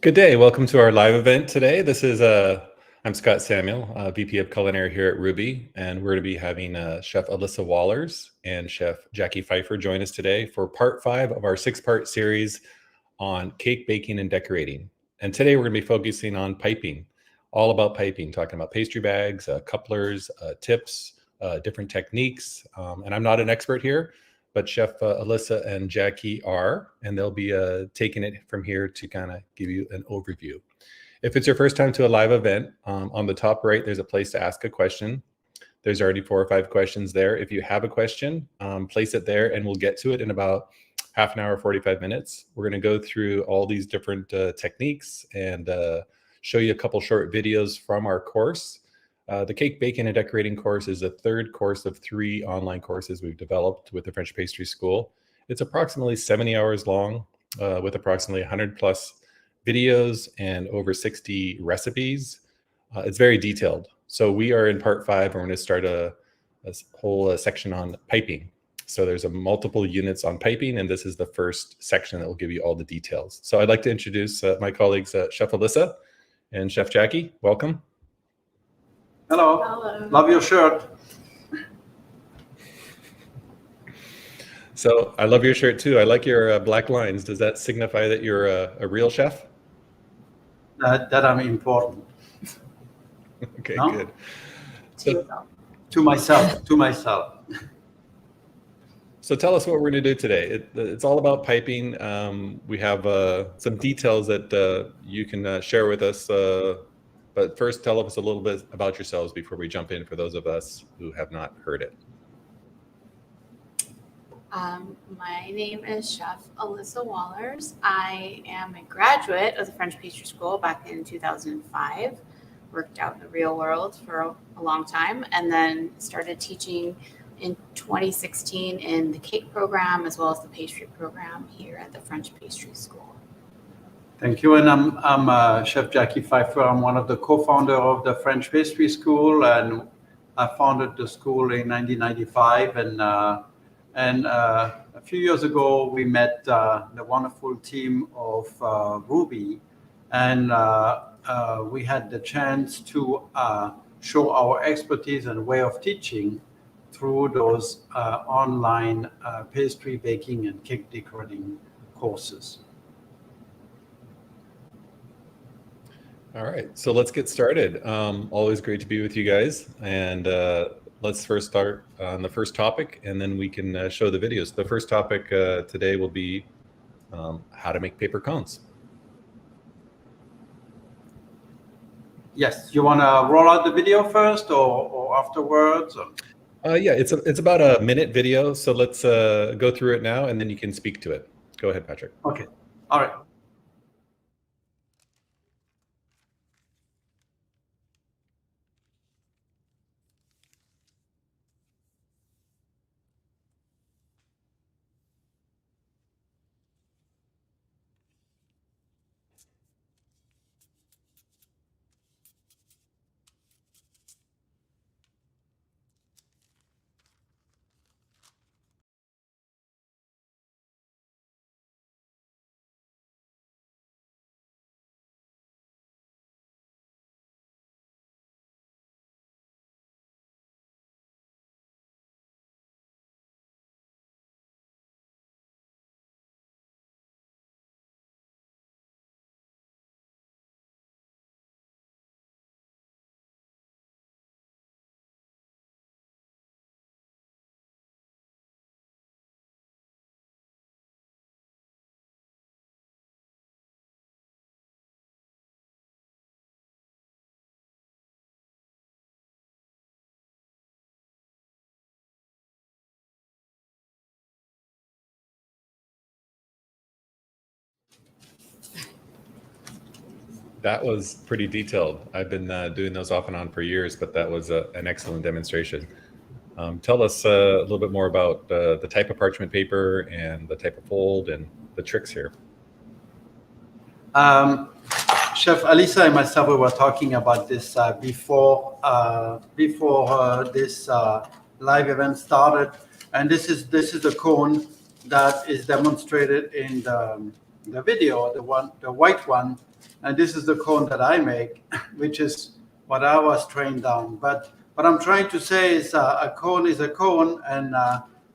Good day. Welcome to our live event today. I'm Scott Samuel, VP of Culinary here at Ruby, and we're going to be having Chef Alyssa Wallers and Chef Jacquy Pfeiffer join us today for part 5 of our 6-part series on cake baking and decorating. And today we're going to be focusing on piping, all about piping, talking about pastry bags, couplers, tips, different techniques. And I'm not an expert here, but Chef Alyssa and Jacquy are, and they'll be taking it from here to kind of give you an overview. If it's your first time to a live event, on the top right, there's a place to ask a question. There's already 4 or 5 questions there. If you have a question, place it there and we'll get to it in about half an hour, 45 minutes. We're gonna go through all these different techniques and show you a couple short videos from our course. The Cake Baking and Decorating course is the 3rd course of 3 online courses we've developed with the French Pastry School. It's approximately 70 hours long with approximately 100 plus videos and over 60 recipes. It's very detailed. So we are in part 5 and we're going to start a whole section on piping. So there's multiple units on piping, and this is the first section that will give you all the details. So I'd like to introduce my colleagues, Chef Alyssa and Chef Jacquy. Welcome. Hello. Hello. Love your shirt. So I love your shirt too. I like your black lines. Does that signify that you're a real chef? That I'm important. Okay, No? good. To myself. So tell us what we're going to do today. It's all about piping. We have some details that you can share with us. But first, tell us a little bit about yourselves before we jump in for those of us who have not heard it. My name is Chef Alyssa Wallers. I am a graduate of the French Pastry School back in 2005. Worked out in the real world for a long time, and then started teaching in 2016 in the cake program as well as the pastry program here at the French Pastry School. Thank you. And I'm Chef Jacquy Pfeiffer. I'm one of the co-founder of the French Pastry School, and I founded the school in 1995. And a few years ago, we met the wonderful team of Ruby, and we had the chance to show our expertise and way of teaching through those online pastry baking and cake decorating courses. All right, so let's get started. Always great to be with you guys. And let's first start on the first topic, and then we can show the videos. The first topic today will be how to make paper cones. Yes, you want to roll out the video first or afterwards? Yeah, it's about a minute video, so let's go through it now, and then you can speak to it. Go ahead, Patrick. Okay, all right. That was pretty detailed. I've been doing those off and on for years, but that was an excellent demonstration. Tell us a little bit more about the type of parchment paper and the type of fold and the tricks here. Chef Alyssa and myself, we were talking about this before this live event started, and this is the cone that is demonstrated in the video, the white one And this is the cone that I make, which is what I was trained on. But what I'm trying to say is a cone is a cone, and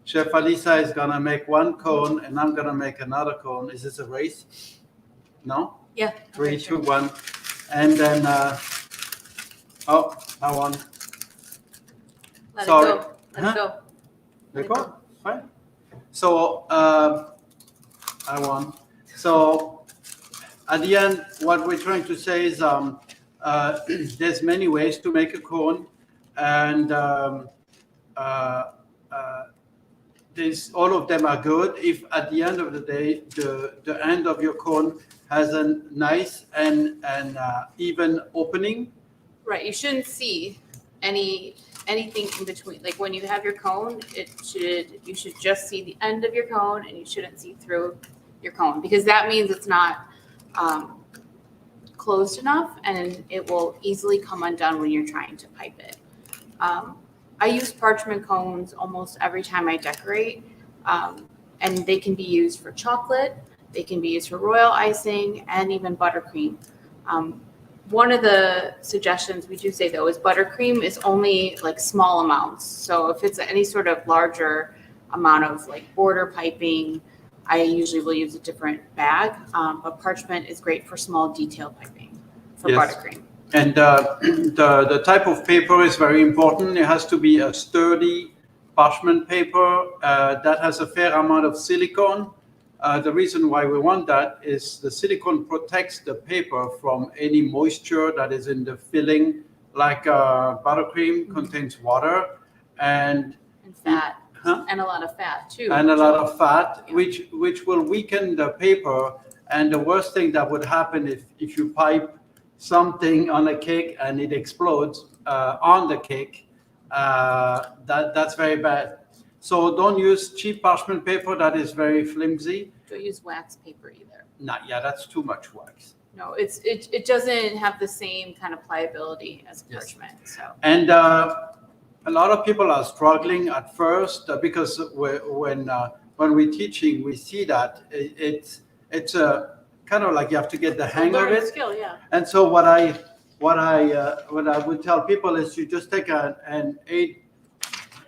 Chef Alisa is going to make one cone, and I'm going to make another cone. Is this a race? No? Yeah. 3, okay, 2, sure. 1. And then, oh, I won. Let Sorry. it go. Let Huh? it go. Let it go. Fine. So I won. So at the end, what we're trying to say is there's many ways to make a cone, and all of them are good if at the end of the day the end of your cone has a nice and even opening. Right. You shouldn't see anything in between. Like when you have your cone, you should just see the end of your cone, and you shouldn't see through your cone, because that means it's not closed enough, and it will easily come undone when you're trying to pipe it. I use parchment cones almost every time I decorate, and they can be used for chocolate, they can be used for royal icing, and even buttercream. One of the suggestions we do say though is buttercream is only like small amounts. So if it's any sort of larger amount of like border piping, I usually will use a different bag. But parchment is great for small detail piping for Yes. buttercream. And the type of paper is very important. It has to be a sturdy parchment paper that has a fair amount of silicone. The reason why we want that is the silicone protects the paper from any moisture that is in the filling, like buttercream contains water and fat. Huh? And a lot of fat too. And a lot of fat, Yeah. which will weaken the paper. And the worst thing that would happen if you pipe something on a cake and it explodes on the cake, that's very bad. So don't use cheap parchment paper that is very flimsy. Don't use wax paper either. Yeah, that's too much wax. No, it doesn't have the same kind of pliability as Yes. parchment. So And a lot of people are struggling at first because when we're teaching, we see that it's a kind of like you have to get the hang of learned it. skill, yeah. And so what I would tell people is you just take an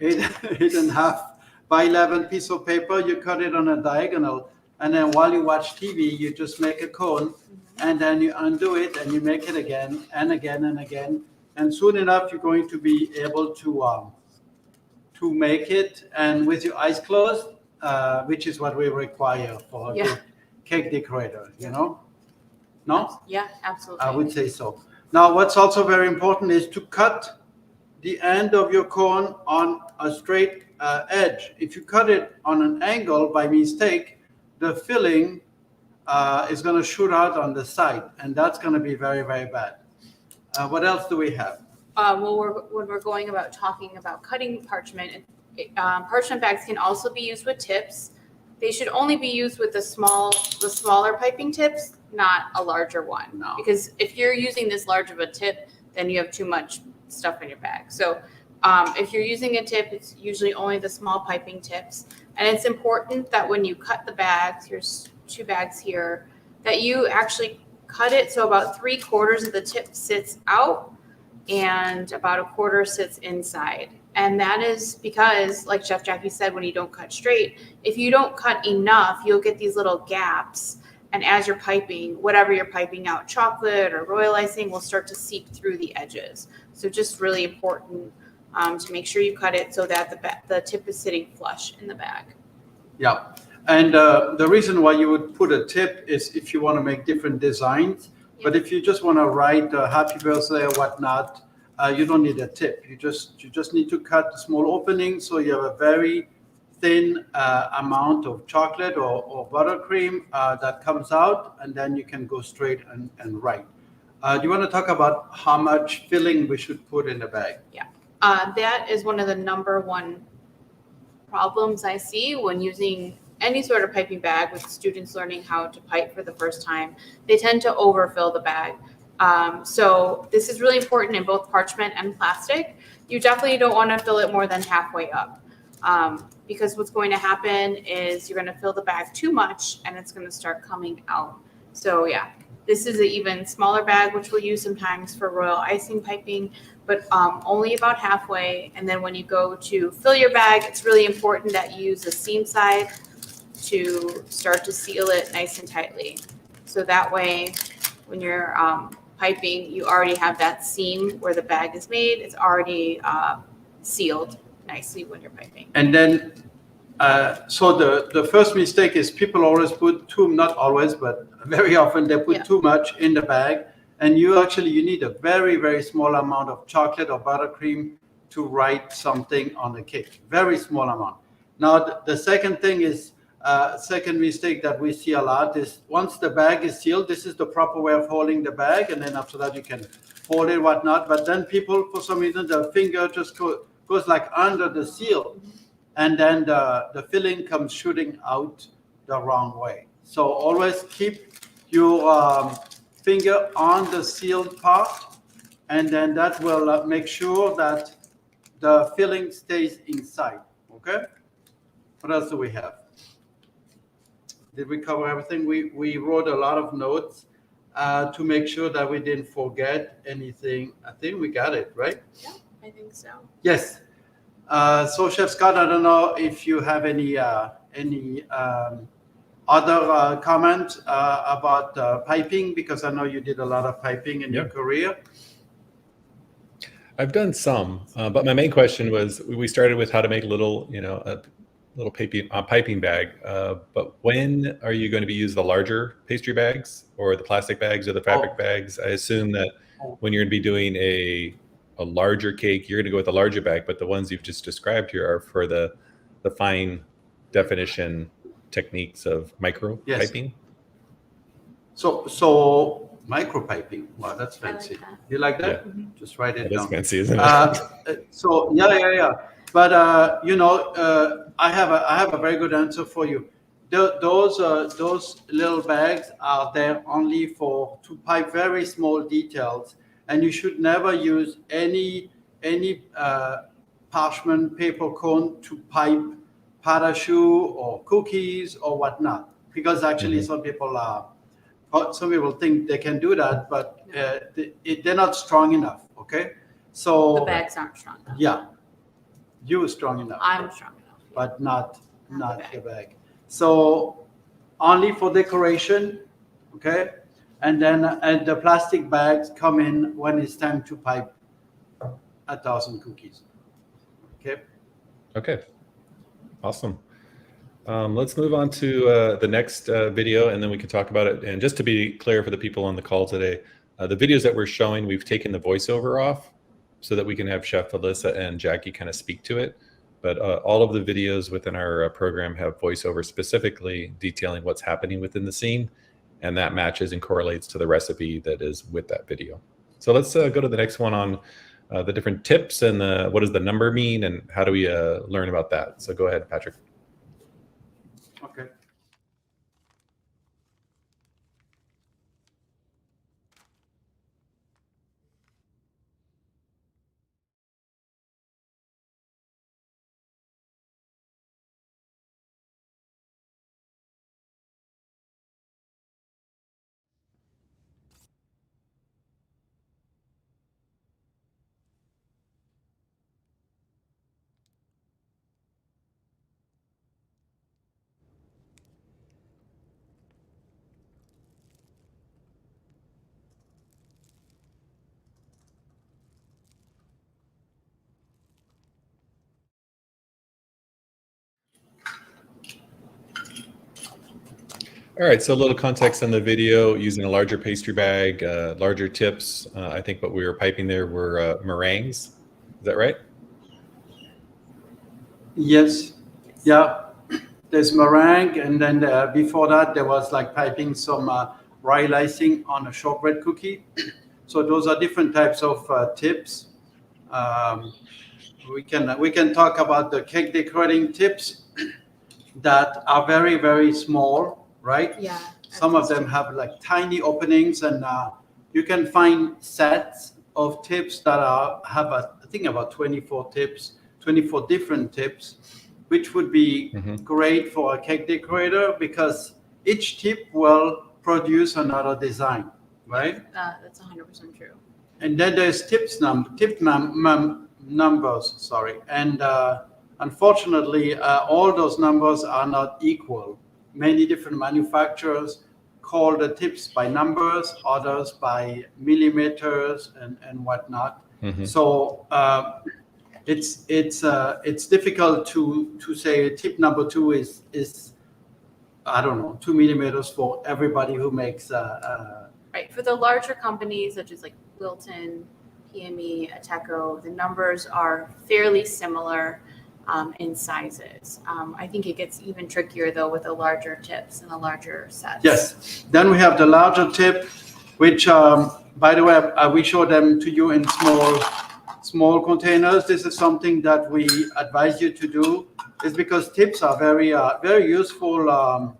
8.5 by 11 piece of paper, you cut it on a diagonal, and then while you watch TV, you just make a cone, and then you undo it and you make it again and again and again, and soon enough you're going to be able to make it, and with your eyes closed, which is what we require for a Yeah. good cake decorator, you know? No? Yeah, absolutely. I would say so. Now, what's also very important is to cut the end of your cone on a straight edge. If you cut it on an angle by mistake, the filling is going to shoot out on the side, and that's going to be very, very bad. What else do we have? When we're going about talking about cutting parchment, parchment bags can also be used with tips. They should only be used with the smaller piping tips, not a larger one. No. Because if you're using this large of a tip, then you have too much stuff in your bag. So if you're using a tip, it's usually only the small piping tips. And it's important that when you cut the bags, here's 2 bags here, that you actually cut it so about 3/4 of the tip sits out and about 1/4 sits inside. And that is because, like Chef Jacquy said, when you don't cut straight, if you don't cut enough, you'll get these little gaps. And as you're piping, whatever you're piping out, chocolate or royal icing, will start to seep through the edges. So just really important to make sure you cut it so that the tip is sitting flush in the bag. Yeah. And the reason why you would put a tip is if you want to make different designs. Yeah. But if you just want to write happy birthday or whatnot, you don't need a tip. You just need to cut a small opening so you have a very thin amount of chocolate or buttercream that comes out, and then you can go straight and write. Do you want to talk about how much filling we should put in the bag? Yeah. That is one of the number one problems I see when using any sort of piping bag with students learning how to pipe for the first time. They tend to overfill the bag. So this is really important in both parchment and plastic. You definitely don't want to fill it more than halfway up. Because what's going to happen is you're going to fill the bag too much and it's going to start coming out. So yeah, This is an even smaller bag, which we'll use sometimes for royal icing piping, but only about halfway. And then when you go to fill your bag, it's really important that you use the seam side to start to seal it nice and tightly. So that way, when you're piping, you already have that seam where the bag is made. It's already sealed nicely when you're piping. And then, so the first mistake is people always put not always, but very often they put too much in the bag. And you need a very, very small amount of chocolate or buttercream to write something on the cake. Very small amount. Now, the second thing is, second mistake that we see a lot is once the bag is sealed, this is the proper way of holding the bag. And then after that, you can hold it, whatnot. But then people, for some reason, the finger just goes like under the seal. And then the filling comes shooting out the wrong way. So always keep your finger on the sealed part, and then that will make sure that the filling stays inside. Okay? What else do we have? Did we cover everything? We wrote a lot of notes to make sure that we didn't forget anything. I think we got it, right? Yeah, I think so. Yes. So Chef Scott, I don't know if you have any other comment about piping, because I know you did a lot of piping in your career. I've done some, but my main question was, we started with how to make a little piping bag. But when are you going to be using the larger pastry bags, or the plastic bags, or the fabric bags? I assume that when you're going to be doing a larger cake, you're going to go with a larger bag, but the ones you've just described here are for the fine definition techniques of micro piping. So micro piping. Wow, that's fancy. I like that. You like that? Yeah. Mm-hmm. Just write it down. That's fancy, isn't it? So yeah. But I have a very good answer for you. Those little bags are there only to pipe very small details, and you should never use any parchment paper cone to pipe pâte à choux or cookies or whatnot, because actually some people think they can do that, but they're not strong enough. Okay, so the bags aren't strong enough. Yeah, you're strong enough. I'm strong enough, but not the bag. So only for decoration, okay? And then the plastic bags come in when it's time to pipe 1,000 cookies. Okay. Okay. Awesome. Let's move on to the next video, and then we can talk about it. And just to be clear for the people on the call today, the videos that we're showing, we've taken the voiceover off so that we can have Chef Alyssa and Jackie kind of speak to it. But all of the videos within our program have voiceover specifically detailing what's happening within the scene, and that matches and correlates to the recipe that is with that video. So let's go to the next one on the different tips and what does the number mean, and how do we learn about that. So go ahead, Patrick. Okay. All right, so a little context on the video, using a larger pastry bag, larger tips. I think what we were piping there were meringues. Is that right? Yes. Yeah. There's meringue, and then before that there was like piping some royal icing on a shortbread cookie. So those are different types of tips. We can talk about the cake decorating tips that are very, very small, right? Yeah. Some of them have like tiny openings, and you can find sets of tips that have I think about 24 tips, 24 different tips, which would be great for a cake decorator, because each tip will produce another design, right? That's 100% true. And then there's numbers, sorry. And unfortunately, all those numbers are not equal. Many different manufacturers call the tips by numbers, others by millimeters and whatnot. Mm-hmm. So it's difficult to say tip number 2 is I don't know 2 millimeters for everybody who makes right. For the larger companies such as like Wilton, PME, Ateco, the numbers are fairly similar in sizes. I think it gets even trickier though with the larger tips and the larger sets. Yes. Then we have the larger tip, which by the way we show them to you in small containers. This is something that we advise you to do. Is because tips are very useful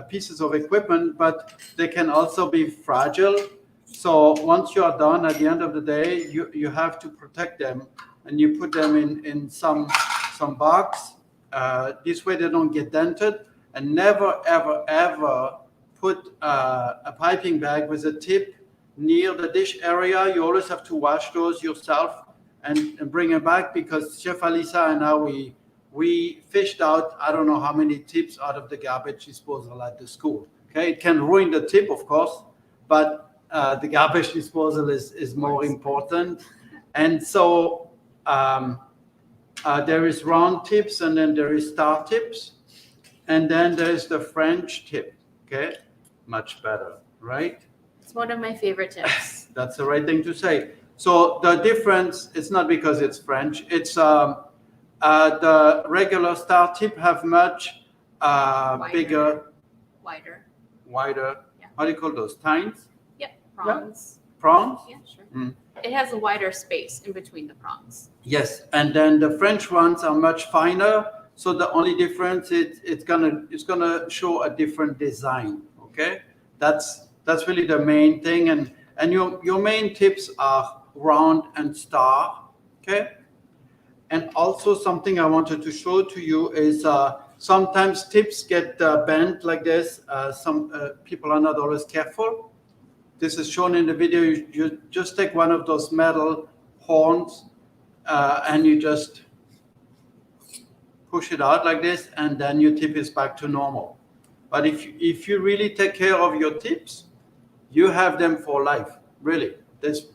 pieces of equipment, but they can also be fragile. So once you are done, at the end of the day, you have to protect them, and you put them in some box. This way they don't get dented. And never ever put a piping bag with a tip near the dish area. You always have to wash those yourself and bring them back, because Chef Alisa and I, we fished out I don't know how many tips out of the garbage disposal at the school. Okay, it can ruin the tip, of course, but the garbage disposal is more important. And so there is round tips, and then there is star tips, and then there's the French tip. Okay, much better, right? It's one of my favorite tips. That's the right thing to say. So the difference is not because it's French. It's the regular star tip have much bigger, wider. Yeah. How do you call those? Tines? Yep, prongs. Yeah. Prongs? Yeah, sure. It has a wider space in between the prongs. Yes, and then the French ones are much finer. So the only difference it's gonna show a different design. Okay, that's really the main thing. And your main tips are round and star. Okay. And also something I wanted to show to you is sometimes tips get bent like this. Some people are not always careful. This is shown in the video. You just take one of those metal horns and you just push it out like this, and then your tip is back to normal. But if you really take care of your tips, you have them for life. Really. There's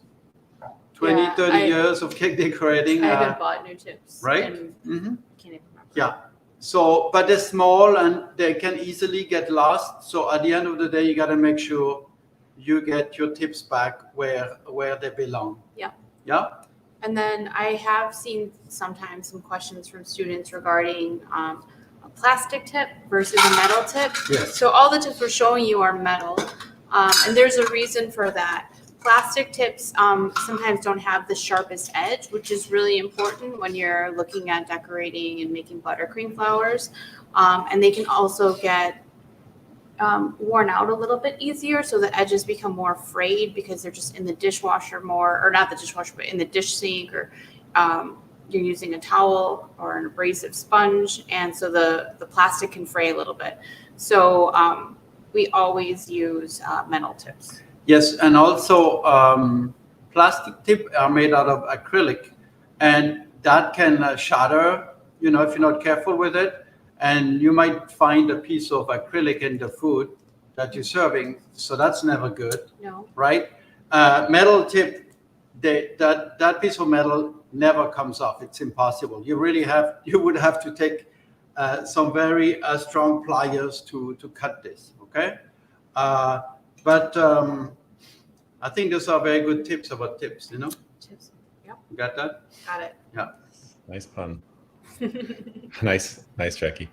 20, 30 years of cake decorating. I haven't bought new tips. Right? Mm-hmm. Can't even remember. Yeah. So, but they're small and they can easily get lost. So at the end of the day, you got to make sure you get your tips back where they belong. Yeah. Yeah. And then I have seen sometimes some questions from students regarding a plastic tip versus a metal tip. Yes. So all the tips we're showing you are metal, and there's a reason for that. Plastic tips sometimes don't have the sharpest edge, which is really important when you're looking at decorating and making buttercream flowers. And they can also get worn out a little bit easier, so the edges become more frayed because they're just in the dishwasher more, or not the dishwasher, but in the dish sink, or you're using a towel or an abrasive sponge, and so the plastic can fray a little bit. So we always use metal tips. Yes, and also plastic tips are made out of acrylic, and that can shatter, if you're not careful with it. And you might find a piece of acrylic in the food that you're serving, so that's never good. No. Right? Metal tip, that piece of metal never comes off. It's impossible. You would have to take some very strong pliers to cut this. Okay, but I think those are very good tips about tips. Tips. Yep. You got that? Got it. Yeah. Nice pun. Nice, Jacquy.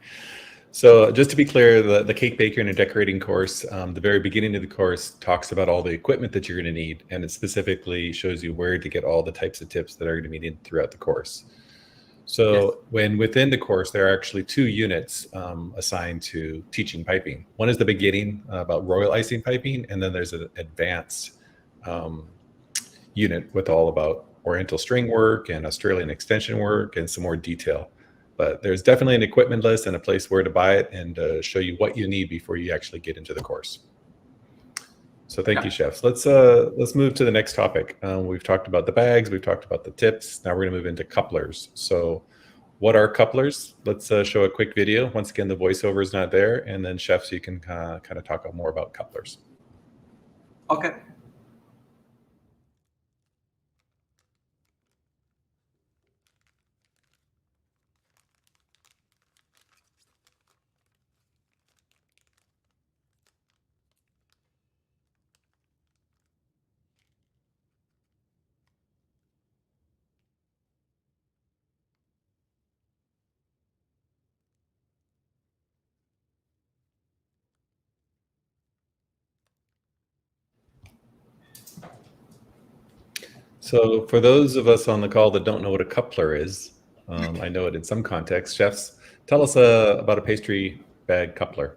So just to be clear, the cake baking and decorating course, the very beginning of the course talks about all the equipment that you're going to need, and it specifically shows you where to get all the types of tips that are going to be needed throughout the course. So when within the course, there are actually 2 units assigned to teaching piping. One is the beginning about royal icing piping, and then there's an advanced unit with all about Oriental string work and Australian extension work and some more detail. But there's definitely an equipment list and a place where to buy it, and show you what you need before you actually get into the course. So thank you, chefs. Let's move to the next topic. We've talked about the bags, we've talked about the tips. Now we're going to move into couplers. So what are couplers? Let's show a quick video. Once again, the voiceover is not there, and then chefs, you can kind of talk more about couplers. Okay. So for those of us on the call that don't know what a coupler is, I know it in some contexts. Chefs, tell us about a pastry bag coupler.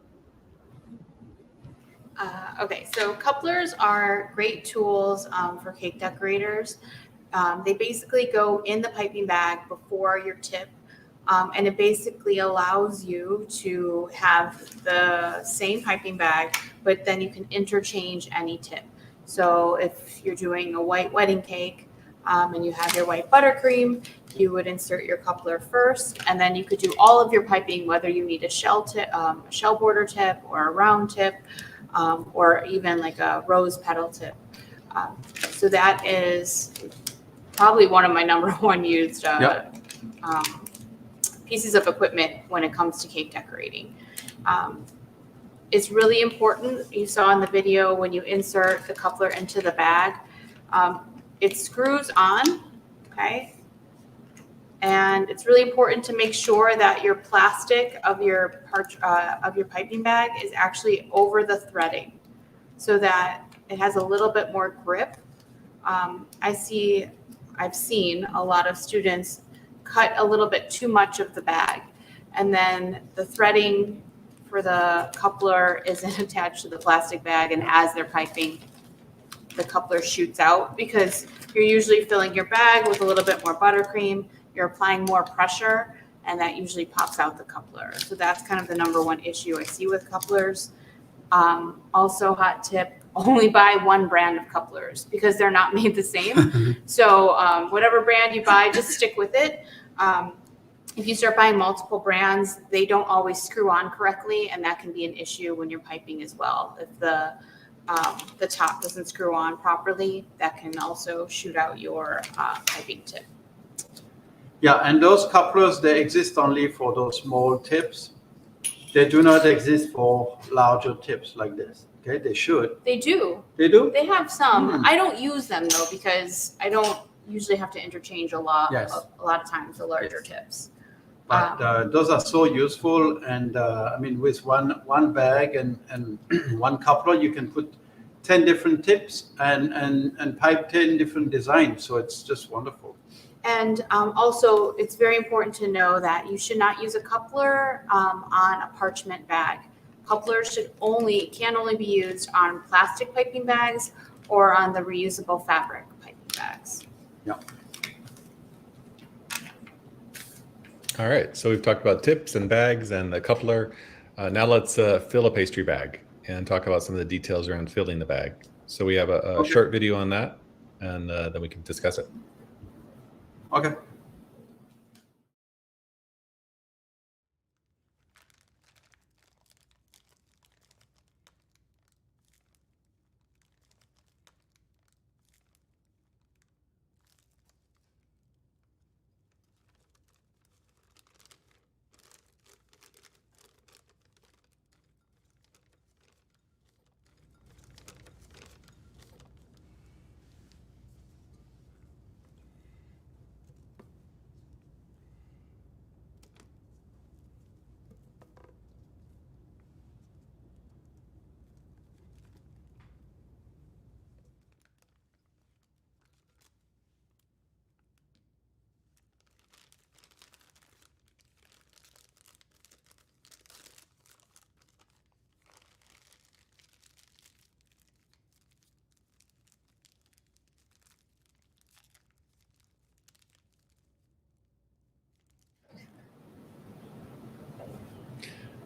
Okay, so couplers are great tools for cake decorators. They basically go in the piping bag before your tip, and it basically allows you to have the same piping bag, but then you can interchange any tip. So if you're doing a white wedding cake and you have your white buttercream, you would insert your coupler first, and then you could do all of your piping, whether you need a shell tip, a shell border tip, or a round tip, or even like a rose petal tip. So that is probably one of my number one used pieces of equipment when it comes to cake decorating. It's really important. You saw in the video when you insert the coupler into the bag, it screws on, okay? And it's really important to make sure that your plastic of your piping bag is actually over the threading so that it has a little bit more grip. I've seen a lot of students cut a little bit too much of the bag, and then the threading for the coupler isn't attached to the plastic bag, and as they're piping, the coupler shoots out because you're usually filling your bag with a little bit more buttercream, you're applying more pressure, and that usually pops out the coupler. So that's kind of the number one issue I see with couplers. Also, hot tip, only buy one brand of couplers because they're not made the same. So whatever brand you buy, just stick with it. If you start buying multiple brands, they don't always screw on correctly, and that can be an issue when you're piping as well. If the top doesn't screw on properly, that can also shoot out your piping tip. Yeah, and those couplers, they exist only for those small tips. They do not exist for larger tips like this. Okay, they should. They do. They do? They have some. I don't use them though because I don't usually have to interchange a lot. Yes. A lot of times the larger tips. But those are so useful, and I mean, with one bag and one coupler, you can put 10 different tips and pipe 10 different designs. So it's just wonderful. And also, it's very important to know that you should not use a coupler on a parchment bag. Couplers can only be used on plastic piping bags or on the reusable fabric piping bags. Yeah. All right, so we've talked about tips and bags and the coupler. Now let's fill a pastry bag and talk about some of the details around filling the bag. So we have a short video on that, and then we can discuss it. Okay.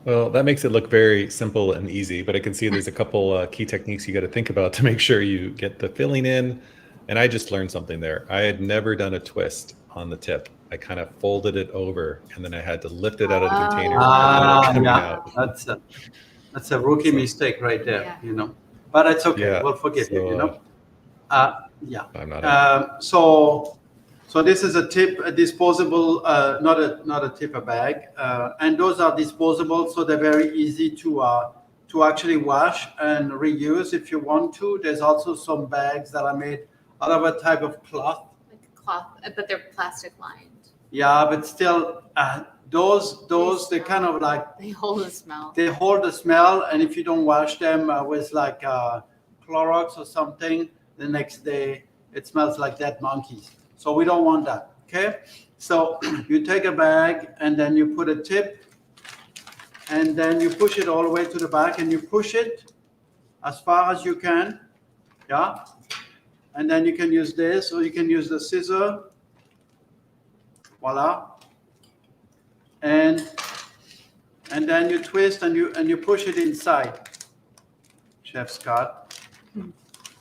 Well, that makes it look very simple and easy, but I can see there's a couple key techniques you got to think about to make sure you get the filling in. And I just learned something there. I had never done a twist on the tip. I kind of folded it over and then I had to lift it out of the container and let it coming Yeah, out. that's a rookie So, mistake right there, Yeah. you know. But it's okay. yeah. We'll forgive you, you So know. Yeah. I'm not a, So this is a tip, a disposable, not a tip, a bag, and those are disposable, so they're very easy to actually wash and reuse if you want to. There's also some bags that are made out of a type of cloth. Like cloth, but they're plastic lined. Yeah, but still, those they kind of like They hold the smell. they hold the smell, and if you don't wash them with like Clorox or something, the next day it smells like dead monkeys. So we don't want that, okay? So you take a bag and then you put a tip and then you push it all the way to the back and you push it as far as you can, yeah? And then you can use this or you can use the scissor, voila. And then you twist and you push it inside, Chef Scott.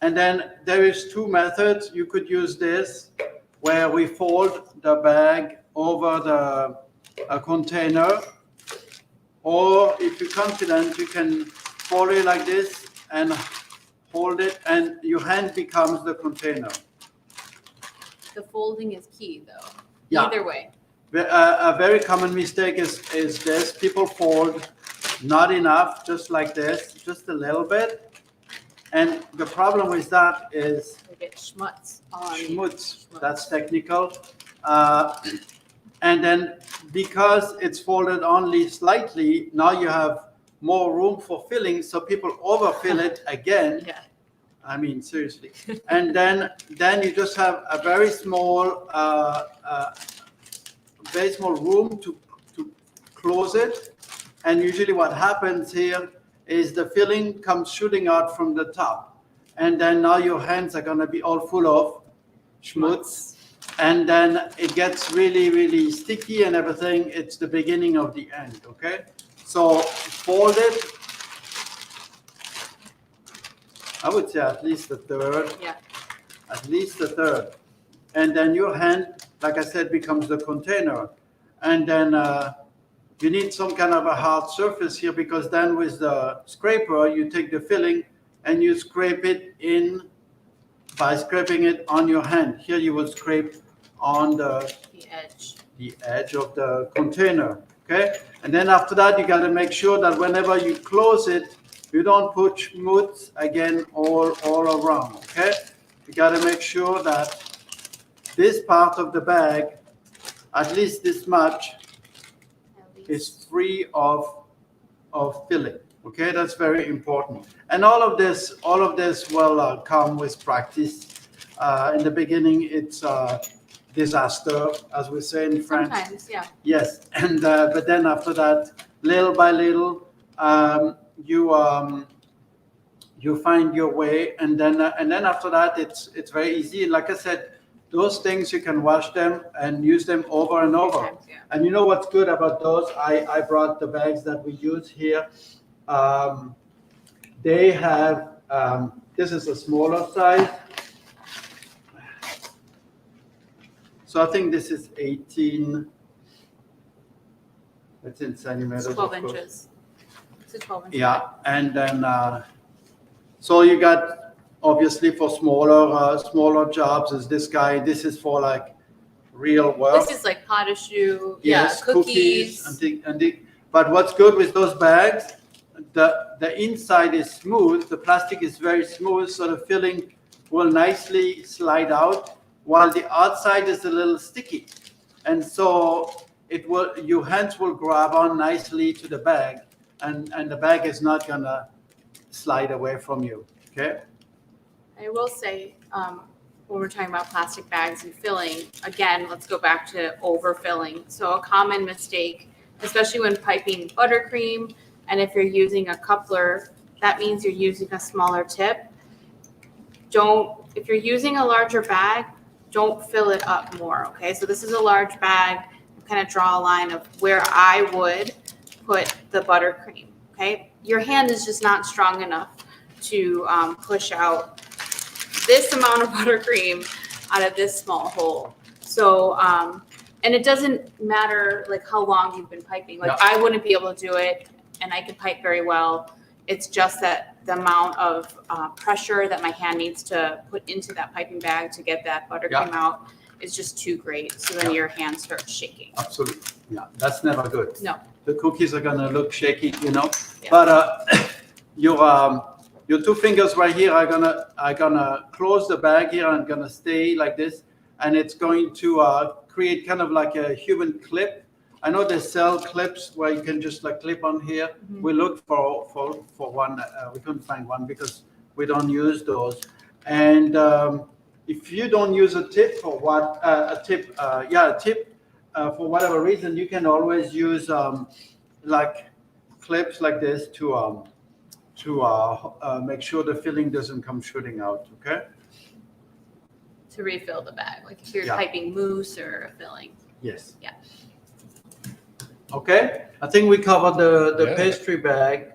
And then there is two methods. You could use this, where we fold the bag over the container, or if you're confident, you can fold it like this and hold it, and your hand becomes the container. The folding is key, though. Yeah. Either way. A very common mistake is this. People fold not enough, just like this, just a little bit. And the problem with that is They get schmutz on you. schmutz. That's technical. And then because it's folded only slightly, now you have more room for filling, so people overfill it again. Yeah. I mean, seriously. And then you just have a very small room to close it. And usually what happens here is the filling comes shooting out from the top. And then now your hands are gonna be all full of schmutz. And then it gets really, really sticky and everything. It's the beginning of the end, okay? So fold it. I would say at least a third. Yeah. At least a third. And then your hand, like I said, becomes the container. And then you need some kind of a hard surface here, because then with the scraper, you take the filling and you scrape it in by scraping it on your hand. Here you will scrape on the edge of the container, okay? And then after that, you gotta make sure that whenever you close it, you don't put schmutz again all around, okay? You gotta make sure that this part of the bag, at least this much, is free of filling. Okay, that's very important. And all of this will come with practice. In the beginning, it's a disaster, as we say in French. Sometimes, yeah. Yes, and but then after that, little by little, you find your way, and then after that, it's very easy. Like I said, those things you can wash them and use them over and over. Sometimes, yeah. And you know what's good about those? I brought the bags that we use here. They have, this is a smaller size. So I think this is 18, it's in centimeters. It's 12 of course. inches. It's a 12 inch. Yeah, and then, so you got, obviously for smaller jobs is this guy. This is for like real work. This is like pot au choux. Yes, Yeah, cookies. But what's good with those bags, the inside is smooth, the plastic is very smooth, so the filling will nicely slide out, while the outside is a little sticky. And so your hands will grab on nicely to the bag, and the bag is not gonna slide away from you, okay? I will say, when we're talking about plastic bags and filling, again, let's go back to overfilling. So a common mistake, especially when piping buttercream, and if you're using a coupler, that means you're using a smaller tip. If you're using a larger bag, don't fill it up more, okay? So this is a large bag. Kind of draw a line of where I would put the buttercream. Okay, your hand is just not strong enough to push out this amount of buttercream out of this small hole. So, and it doesn't matter like how long you've been piping. Like I wouldn't be able to do it, and I can pipe very well. It's just that the amount of pressure that my hand needs to put into that piping bag to get that buttercream out is just too great. So then your hand starts shaking. Absolutely. Yeah, that's never good. No. The cookies are gonna look shaky, you know. Yeah. But your two fingers right here are gonna close the bag here and gonna stay like this, and it's going to create kind of like a human clip. I know they sell clips where you can just like clip on here. Mm-hmm. We looked for one. We couldn't find one because we don't use those. And if you don't use a tip for for whatever reason, you can always use like clips like this to make sure the filling doesn't come shooting out. Okay. To refill the bag, like if you're piping mousse or a filling. Yes. Yeah. Okay, I think we covered the pastry bag.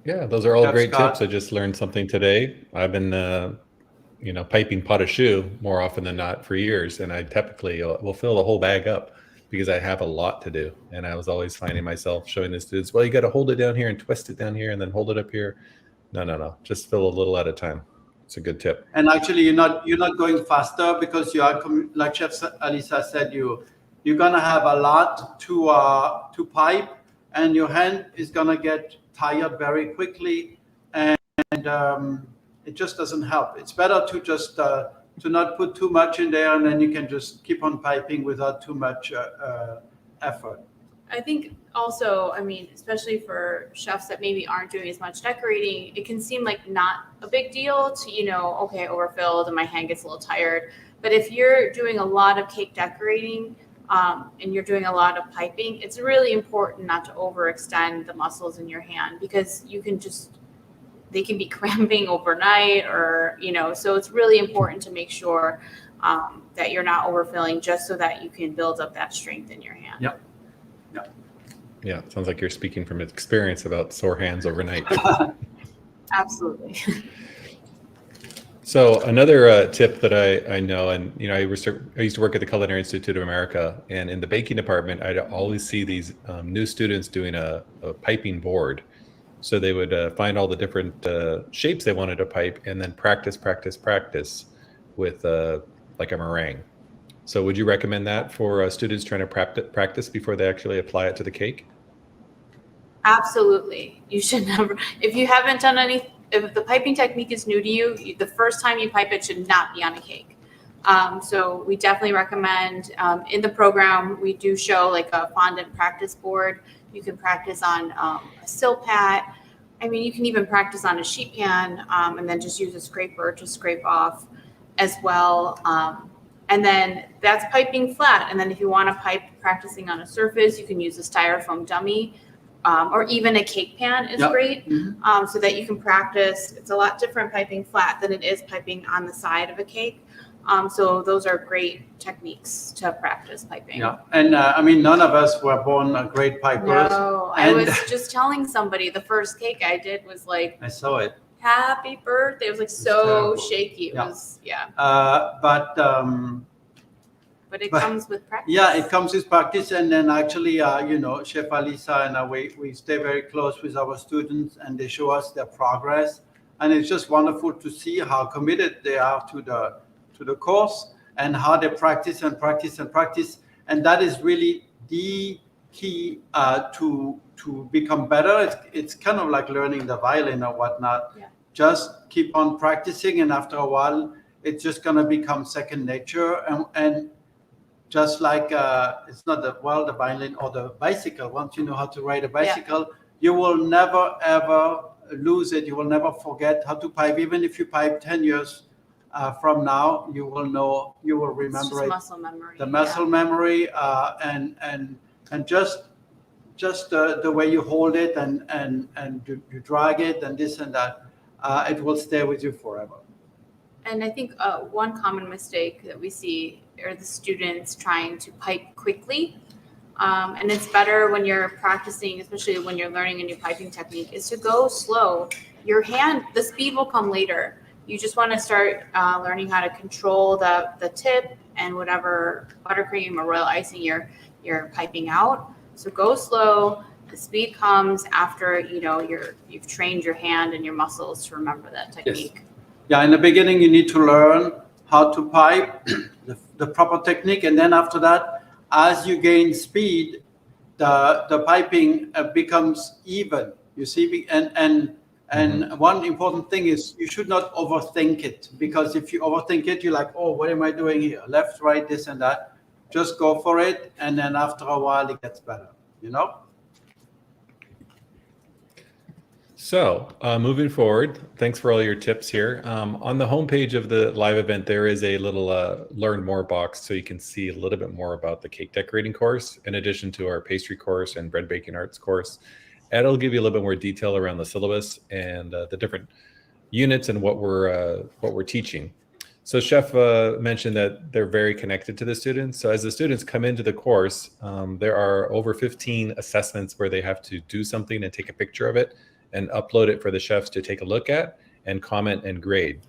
Yeah, those are all great tips. I just learned something today. I've been, piping pot au choux more often than not for years, and I typically will fill the whole bag up because I have a lot to do. And I was always finding myself showing the students, well, you got to hold it down here and twist it down here and then hold it up here. No, just fill a little at a time. It's a good tip. And actually, you're not going faster because you are, like Chef Alisa said, you're gonna have a lot to pipe, and your hand is gonna get tired very quickly, and it just doesn't help. It's better to just to not put too much in there, and then you can just keep on piping without too much effort. I think also, especially for chefs that maybe aren't doing as much decorating, it can seem like not a big deal to, okay, overfilled and my hand gets a little tired. But if you're doing a lot of cake decorating and you're doing a lot of piping, it's really important not to overextend the muscles in your hand because they can be cramping overnight or, so it's really important to make sure that you're not overfilling just so that you can build up that strength in your hand. Yep. Yeah, sounds like you're speaking from experience about sore hands overnight. Absolutely. So another tip that I know, and I used to work at the Culinary Institute of America, and in the baking department, I'd always see these new students doing a piping board. So they would find all the different shapes they wanted to pipe, and then practice with like a meringue. So would you recommend that for students trying to practice before they actually apply it to the cake? Absolutely. You should never, if you haven't done if the piping technique is new to you, the first time you pipe it should not be on a cake. So we definitely recommend, in the program, we do show like a fondant practice board. You can practice on a silpat. You can even practice on a sheet pan and then just use a scraper to scrape off as well. And then that's piping flat. And then if you want to pipe practicing on a surface, you can use a styrofoam dummy or even a cake pan is great so that you can practice. It's a lot different piping flat than it is piping on the side of a cake. So those are great techniques to practice piping. Yeah, and none of us were born great pipers. No, I was just telling somebody the first cake I did was like, I saw it. Happy birthday. It was like so shaky. It was, But it comes with practice. Yeah, it comes with practice. And then actually, Chef Alisa and we stay very close with our students and they show us their progress. And it's just wonderful to see how committed they are to the course and how they practice and practice and practice. And that is really the key to become better. It's kind of like learning the violin or whatnot. Yeah. Just keep on practicing, and after a while, it's just going to become second nature. And just like it's not the violin or the bicycle. Once you know how to ride a bicycle, you will never ever lose it. You will never forget how to pipe. Even if you pipe 10 years from now, you will know. You will remember it. Muscle memory. The muscle memory, and just the way you hold it and you drag it and this and that, it will stay with you forever. And I think one common mistake that we see are the students trying to pipe quickly. And it's better when you're practicing, especially when you're learning a new piping technique, is to go slow. Your hand, the speed will come later. You just want to start learning how to control the tip and whatever buttercream or royal icing you're piping out. So go slow. The speed comes after you've trained your hand and your muscles to remember that technique. Yes. Yeah, in the beginning you need to learn how to pipe, the proper technique, and then after that, as you gain speed, the piping becomes even. You see, and one important thing is you should not overthink it, because if you overthink it, you're like, oh, what am I doing here? Left, right, this and that. Just go for it, and then after a while it gets better, you know? So moving forward, thanks for all your tips here. On the homepage of the live event, there is a little learn more box, so you can see a little bit more about the cake decorating course, in addition to our pastry course and bread baking arts course. And it'll give you a little bit more detail around the syllabus and the different units and what we're teaching. So Chef mentioned that they're very connected to the students. So as the students come into the course, there are over 15 assessments where they have to do something and take a picture of it and upload it for the chefs to take a look at and comment and grade.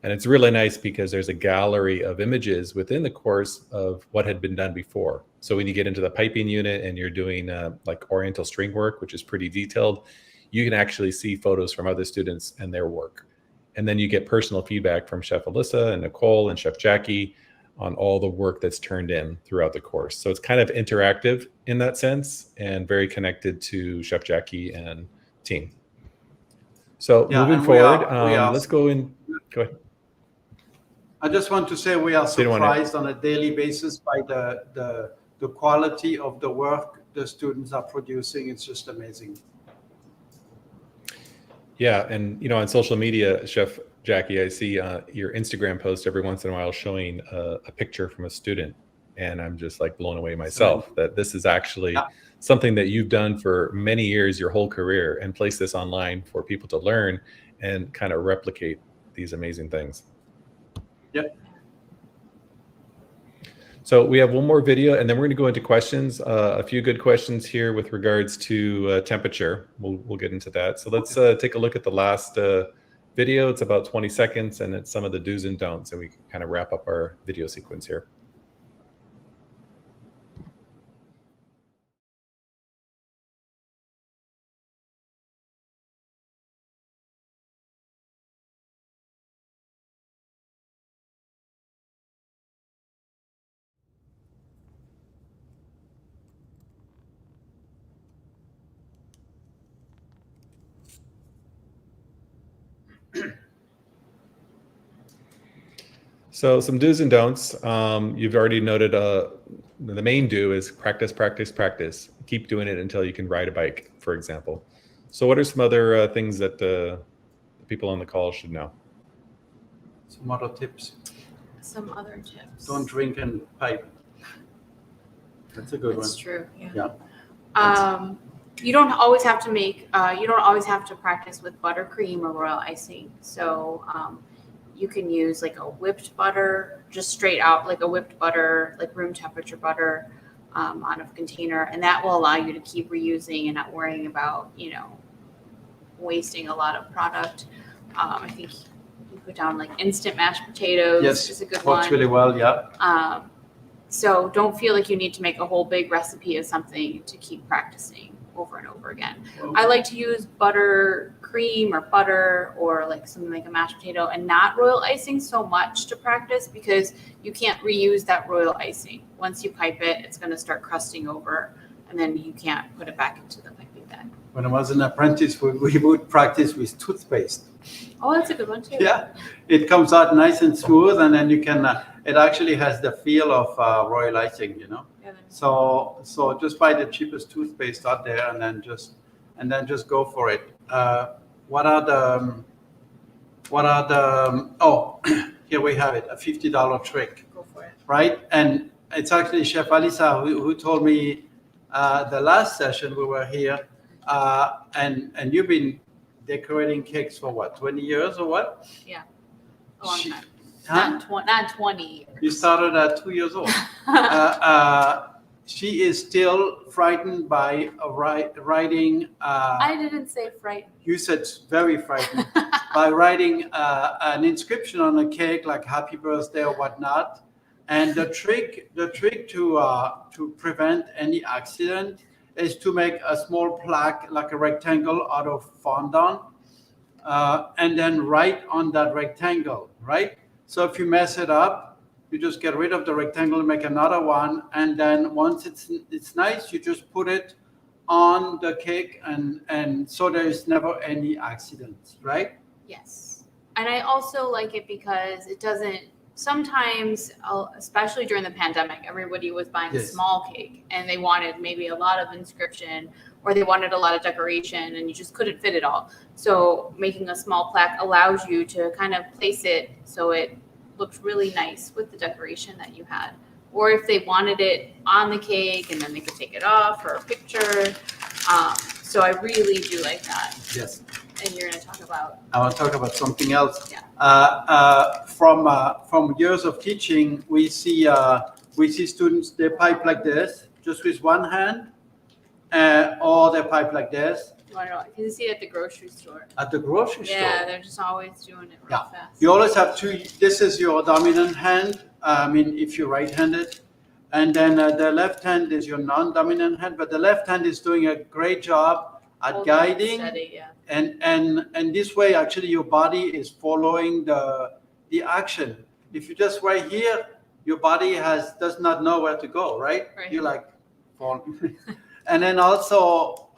And it's really nice because there's a gallery of images within the course of what had been done before. So when you get into the piping unit and you're doing like Oriental string work, which is pretty detailed, you can actually see photos from other students and their work. And then you get personal feedback from Chef Alyssa and Nicole and Chef Jacquy on all the work that's turned in throughout the course. So it's kind of interactive in that sense and very connected to Chef Jacquy and team. So moving forward, let's go in. Go ahead. I just want to say we are surprised on a daily basis by the quality of the work the students are producing. It's just amazing. Yeah, and on social media, Chef Jacquy, I see your Instagram post every once in a while showing a picture from a student, and I'm just like blown away myself that this is actually something that you've done for many years, your whole career, and place this online for people to learn and kind of replicate these amazing things. Yep. So we have one more video, and then we're going to go into questions. A few good questions here with regards to temperature. We'll get into that. So let's take a look at the last video. It's about 20 seconds, and it's some of the do's and don'ts, and we can kind of wrap up our video sequence here. So some do's and don'ts. You've already noted the main do is practice, practice, practice. Keep doing it until you can ride a bike, for example. So what are some other things that the people on the call should know? Some other tips. Some other tips. Don't drink and pipe. That's a good one. That's true. Yeah. You don't always have to you don't always have to practice with buttercream or royal icing. So you can use like a whipped butter, just straight out like a whipped butter, like room temperature butter out of a container. And that will allow you to keep reusing and not worrying about, wasting a lot of product. I think you put down like instant mashed potatoes. Yes, is a good works one. really well, yeah. So don't feel like you need to make a whole big recipe of something to keep practicing over and over again. Well, I like to use buttercream or butter or like something like a mashed potato and not royal icing so much to practice because you can't reuse that royal icing. Once you pipe it, it's going to start crusting over and then you can't put it back into the piping bag. When I was an apprentice, we would practice with toothpaste. Oh, that's a good one too. Yeah, it comes out nice and smooth, and then you can. It actually has the feel of royal icing, Yeah, So just buy the cheapest toothpaste out there, and then just go for it. What are the? Oh, here we have it. A $50 trick. go for it. Right, and it's actually Chef Alyssa who told me the last session we were here, and you've been decorating cakes for what, 20 years or what? Yeah, a long time. Huh? Not 20 years. You started at 2 years old. she is still frightened by writing. I didn't say frightened. You said very frightened by writing an inscription on a cake like "Happy Birthday" or whatnot. And the trick to prevent any accident is to make a small plaque, like a rectangle, out of fondant, and then write on that rectangle, right? So if you mess it up, you just get rid of the rectangle and make another one, and then once it's nice, you just put it on the cake, and so there is never any accidents, right? Yes. And I also like it because it doesn't, sometimes, especially during the pandemic, everybody was buying a Yes. small cake and they wanted maybe a lot of inscription or they wanted a lot of decoration and you just couldn't fit it all. So making a small plaque allows you to kind of place it so it looks really nice with the decoration that you had. Or if they wanted it on the cake and then they could take it off for a picture. So I really do like that. Yes. And you're going to talk about. I want to talk about something else. Yeah. From years of teaching, we see students, they pipe like this, just with one hand, or they pipe like this. I don't know. You can see it at the grocery store. At the grocery store. Yeah, they're just always doing it real fast. You always have two. This is your dominant hand. I mean, if you're right-handed, and then the left hand is your non-dominant hand. But the left hand is doing a great job at Holding it guiding, steady, yeah. and this way, actually, your body is following the action. If you just right here, your body does not know where to go, right? You're like falling. And then also,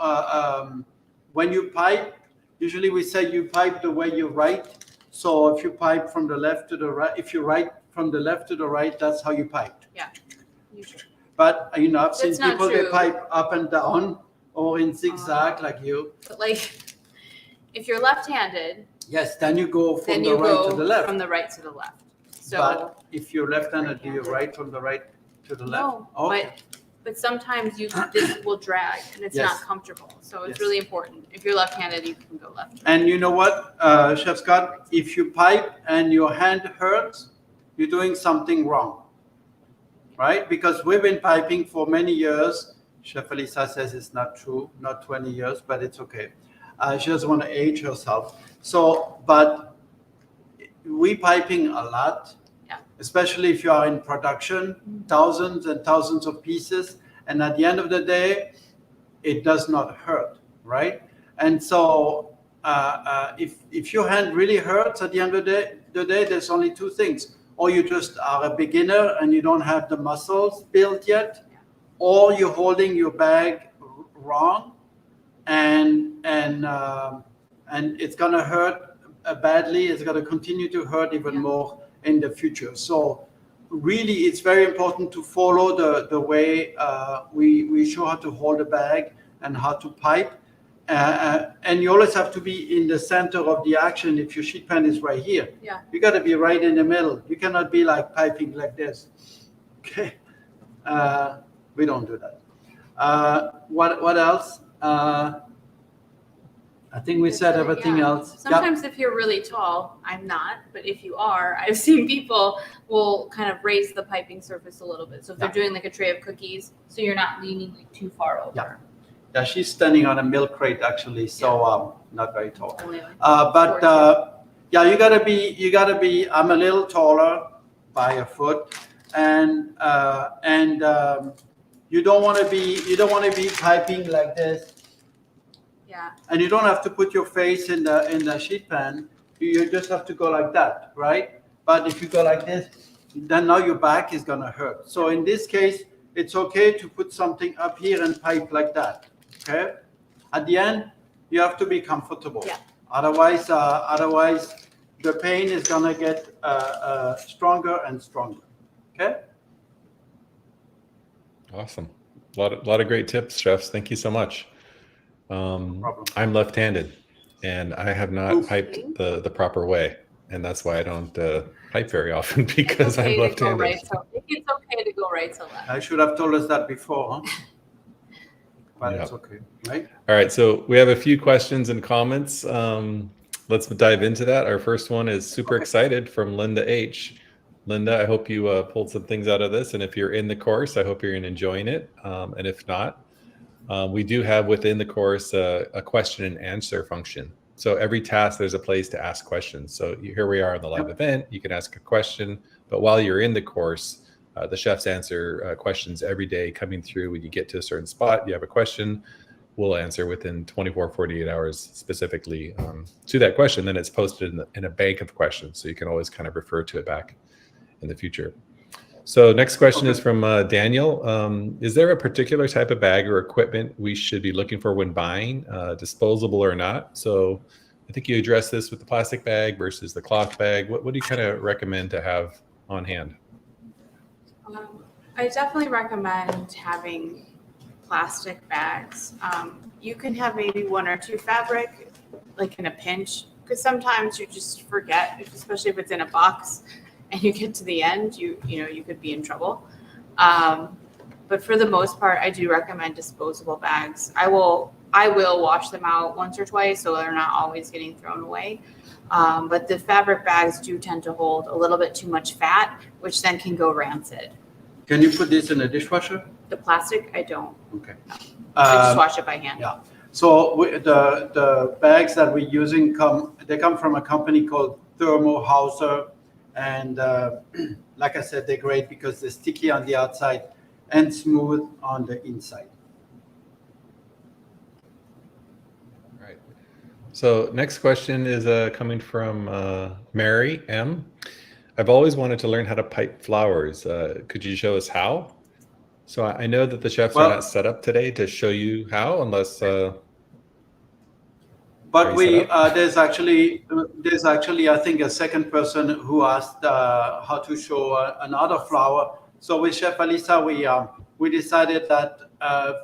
when you pipe, usually we say you pipe the way you write. So if you pipe from the left to the right, if you write from the left to the right, that's how you piped. Yeah. Usually. But I've seen That's not people, they true. pipe up and down or in zigzag like you. But like, if you're left-handed, Yes, then you go from then the you right go to the left. from the right to the left. So But if you're left-handed, do you write from the right to the left? no, Okay. but sometimes this will drag and it's Yes. not comfortable. So it's Yes. really important. If you're left-handed, you can go left. And you know what, Chef Scott, if you pipe and your hand hurts, you're doing something wrong, right? Because we've been piping for many years. Chef Elisa says it's not true, not 20 years, but it's okay. She doesn't want to age herself. So, but we piping a lot, Yeah. especially if you are in production, thousands and thousands of pieces. And at the end of the day, it does not hurt, right? And so if your hand really hurts at the end of the day, there's only two things. Or you just are a beginner and you don't have the muscles built yet, or you're holding your bag wrong, and it's gonna hurt badly. It's gonna continue to hurt even more in the future. So really, it's very important to follow the way we show how to hold a bag and how to pipe. And you always have to be in the center of the action. If your sheet pan is right here, Yeah. you got to be right in the middle. You cannot be like piping like this. Okay, we don't do that. What else? I think we said everything Yeah. else. Sometimes if you're really tall, I'm not, but if you are, I've seen people will kind of raise the piping surface a little bit. So if they're doing like a tray of cookies, so you're not leaning like too far over. Yeah, she's standing on a milk crate actually, so not very tall. Only like But 4'2". yeah, you gotta be. I'm a little taller by a foot, and you don't want to be piping like this. Yeah. And you don't have to put your face in the sheet pan. You just have to go like that, right? But if you go like this, then now your back is gonna hurt. So in this case, it's okay to put something up here and pipe like that. Okay. At the end, you have to be comfortable. Yeah. Otherwise, the pain is gonna get stronger and stronger. Okay. Awesome. A lot of great tips, chefs. Thank you so much. I'm left-handed, and I have not piped the proper way, and that's why I don't pipe very often, because I'm left-handed. It's okay to go right to left. I should have told us that before, huh? But it's okay, right? All right, so we have a few questions and comments. Let's dive into that. Our first one is super excited from Linda H. Linda, I hope you pulled some things out of this. And if you're in the course, I hope you're enjoying it. And if not, we do have within the course a question and answer function. So every task, there's a place to ask questions. So here we are in the live event. You can ask a question, but while you're in the course, the chefs answer questions every day coming through. When you get to a certain spot, you have a question, we'll answer within 24, 48 hours specifically to that question. Then it's posted in a bank of questions. So you can always kind of refer to it back in the future. So next question is from Daniel. Is there a particular type of bag or equipment we should be looking for when buying, disposable or not? So I think you addressed this with the plastic bag versus the cloth bag. What do you kind of recommend to have on hand? I definitely recommend having plastic bags. You can have maybe one or two fabric, like in a pinch, because sometimes you just forget, especially if it's in a box and you get to the end, you could be in trouble. But for the most part, I do recommend disposable bags. I will wash them out once or twice, so they're not always getting thrown away. But the fabric bags do tend to hold a little bit too much fat, which then can go rancid. Can you put this in a dishwasher? The plastic, I don't. Okay. No. I just wash it by hand. Yeah. So the bags that we're using come from a company called Thermo Hauser, and like I said, they're great because they're sticky on the outside and smooth on the inside. All right. So next question is coming from Mary M. I've always wanted to learn how to pipe flowers. Could you show us how? So I know that the chefs are not set up today to show you how, unless. But there's actually I think a second person who asked how to show another flower. So with Chef Alyssa, we decided that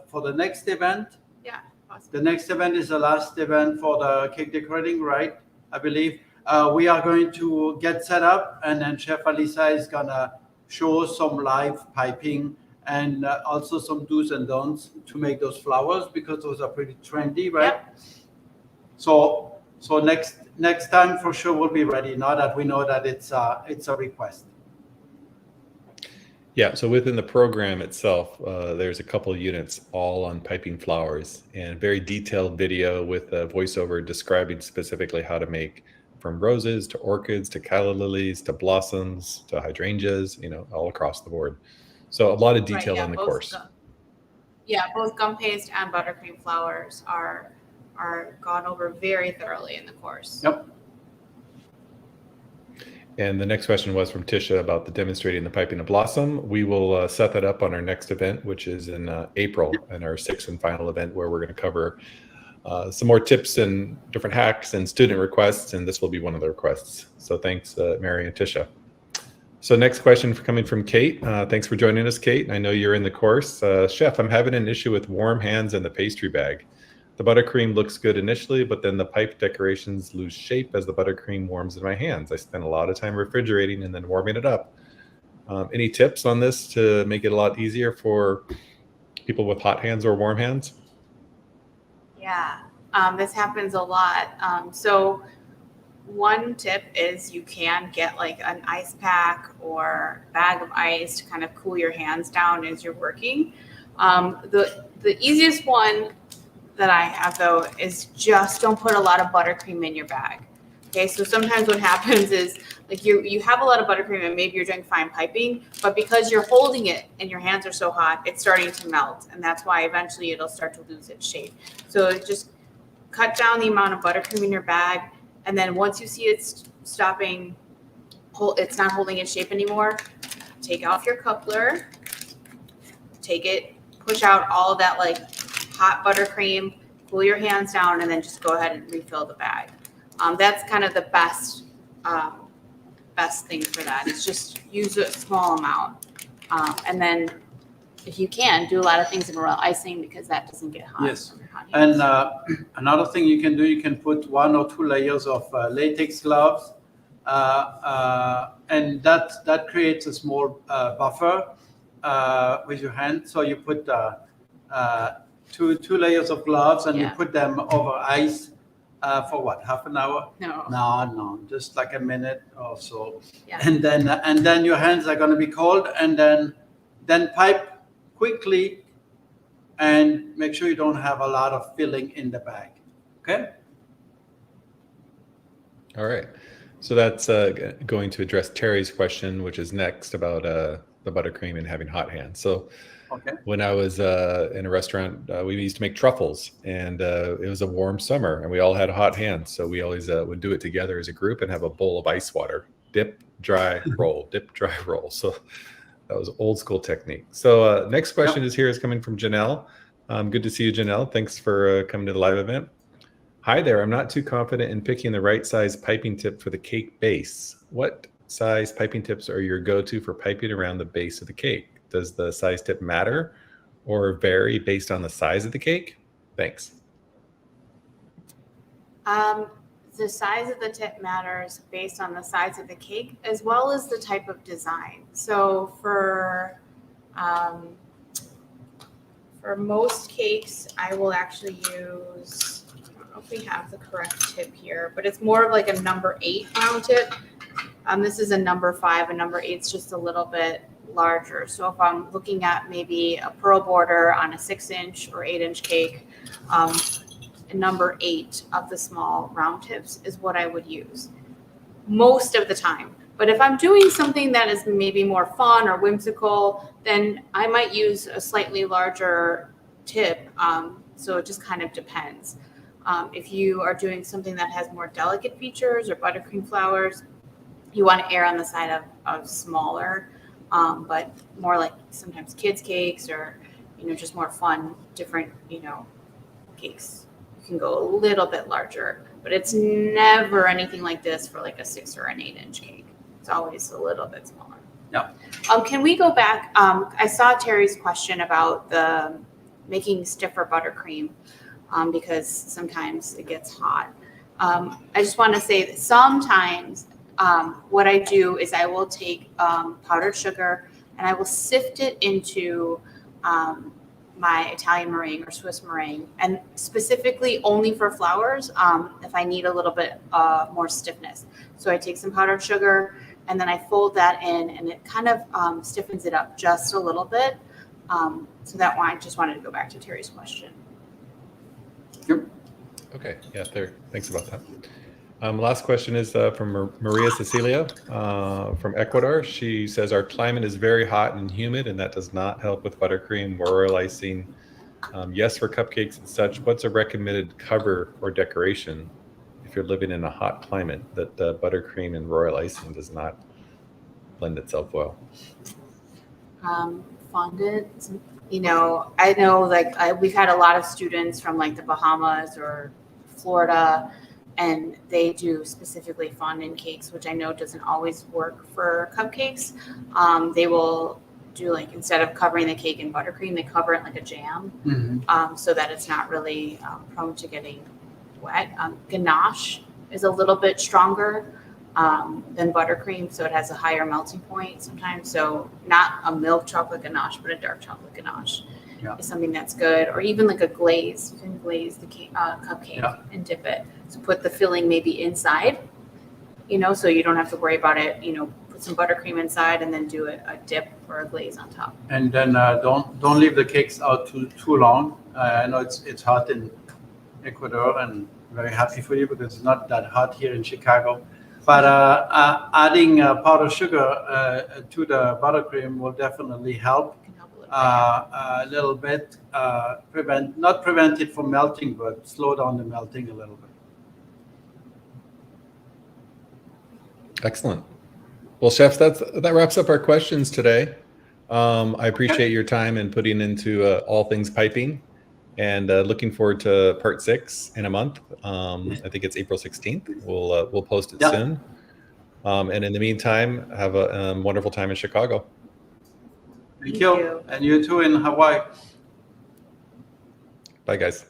for the next event. Yeah. Awesome. The next event is the last event for the cake decorating, right? I believe. We are going to get set up, and then Chef Alyssa is gonna show some live piping and also some do's and don'ts to make those flowers, because those are pretty trendy, right? Yep. So next time for sure we'll be ready. Now that we know that it's a request. Yeah, so within the program itself, there's a couple of units all on piping flowers, and very detailed video with a voiceover describing specifically how to make from roses to orchids to calla lilies to blossoms to hydrangeas, all across the board. So a lot of detail on the course. Both gum paste and buttercream flowers are gone over very thoroughly in the course. Yep. And the next question was from Tisha about the demonstrating the piping of blossom. We will set that up on our next event, which is in April, and our sixth and final event, where we're going to cover some more tips and different hacks and student requests, and this will be one of the requests. So thanks, Mary and Tisha. So next question coming from Kate. Thanks for joining us, Kate. I know you're in the course. Chef, I'm having an issue with warm hands in the pastry bag. The buttercream looks good initially, but then the pipe decorations lose shape as the buttercream warms in my hands. I spend a lot of time refrigerating and then warming it up. Any tips on this to make it a lot easier for people with hot hands or warm hands? Yeah, this happens a lot. So one tip is you can get like an ice pack or bag of ice to kind of cool your hands down as you're working. The easiest one that I have though is just don't put a lot of buttercream in your bag. Okay, so sometimes what happens is like you have a lot of buttercream and maybe you're doing fine piping, but because you're holding it and your hands are so hot, it's starting to melt, and that's why eventually it'll start to lose its shape. So just cut down the amount of buttercream in your bag, and then once you see it's stopping, it's not holding its shape anymore, take off your coupler, take it, push out all of that like hot buttercream, cool your hands down, and then just go ahead and refill the bag. That's kind of the best thing for that. It's just use a small amount. And then if you can, do a lot of things in royal icing, because that doesn't get hot. Yes. From your hot hands. And another thing you can do, you can put 1 or 2 layers of latex gloves, and that creates a small buffer with your hand. So you put two layers of gloves, and you put them over ice For what? Half an hour? No. No, just like a minute or so. Yeah. And then your hands are going to be cold, and then pipe quickly, and make sure you don't have a lot of filling in the bag. Okay. All right. So that's going to address Terry's question, which is next about the buttercream and having hot hands. So Okay. when I was in a restaurant, we used to make truffles, and it was a warm summer, and we all had hot hands. So we always would do it together as a group and have a bowl of ice water, dip, dry, roll, dip, dry, roll. So that was old school technique. So next question is coming from Janelle. Good to see you, Janelle. Thanks for coming to the live event. Hi there. I'm not too confident in picking the right size piping tip for the cake base. What size piping tips are your go-to for piping around the base of the cake? Does the size tip matter or vary based on the size of the cake? Thanks. The size of the tip matters based on the size of the cake as well as the type of design. So for most cakes, I will actually use, I don't know if we have the correct tip here, but it's more of like a number 8 round tip. This is a number 5, and number 8 is just a little bit larger. So if I'm looking at maybe a pearl border on a 6-inch or 8-inch cake, number 8 of the small round tips is what I would use most of the time. But if I'm doing something that is maybe more fun or whimsical, then I might use a slightly larger tip. So it just kind of depends. If you are doing something that has more delicate features or buttercream flowers, you want to err on the side of smaller, but more like sometimes kids cakes or, just more fun, different, cakes. You can go a little bit larger, but it's never anything like this for like a 6 or an 8-inch cake. It's always a little bit smaller. Yeah. Can we go back? I saw Terry's question about the making stiffer buttercream because sometimes it gets hot. I just want to say that sometimes what I do is I will take powdered sugar and I will sift it into my Italian meringue or Swiss meringue, and specifically only for flowers if I need a little bit more stiffness. So I take some powdered sugar and then I fold that in, and it kind of stiffens it up just a little bit. So that one, I just wanted to go back to Terry's question. Yep. Okay. Yeah, thanks about that. Last question is from Maria Cecilia from Ecuador. She says, our climate is very hot and humid, and that does not help with buttercream, royal icing. Yes, for cupcakes and such. What's a recommended cover or decoration if you're living in a hot climate that buttercream and royal icing does not lend itself well? Fondant, I know we've had a lot of students from like the Bahamas or Florida, and they do specifically fondant cakes, which I know doesn't always work for cupcakes. They will do like, instead of covering the cake in buttercream, they cover it like a jam, so that it's not really prone to getting wet. Ganache is a little bit stronger than buttercream, so it has a higher melting point sometimes. So not a milk chocolate ganache, but a dark chocolate ganache is something that's good. Or even like a glaze. You can glaze the cake, cupcake and dip it. So put the filling maybe inside, so you don't have to worry about it. Put some buttercream inside and then do a dip or a glaze on top. And then don't leave the cakes out too long. I know it's hot in Ecuador, and very happy for you because it's not that hot here in Chicago. But adding powdered sugar to the buttercream will definitely help. A little bit, not prevent it from melting, but slow down the melting a little bit. Excellent. Well, chefs, that wraps up our questions today. I appreciate your time and putting into all things piping, and looking forward to part 6 in a month. I think it's April 16th. We'll post it soon. And in the meantime, have a wonderful time in Chicago. Thank you. And you too in Hawaii. Bye, guys.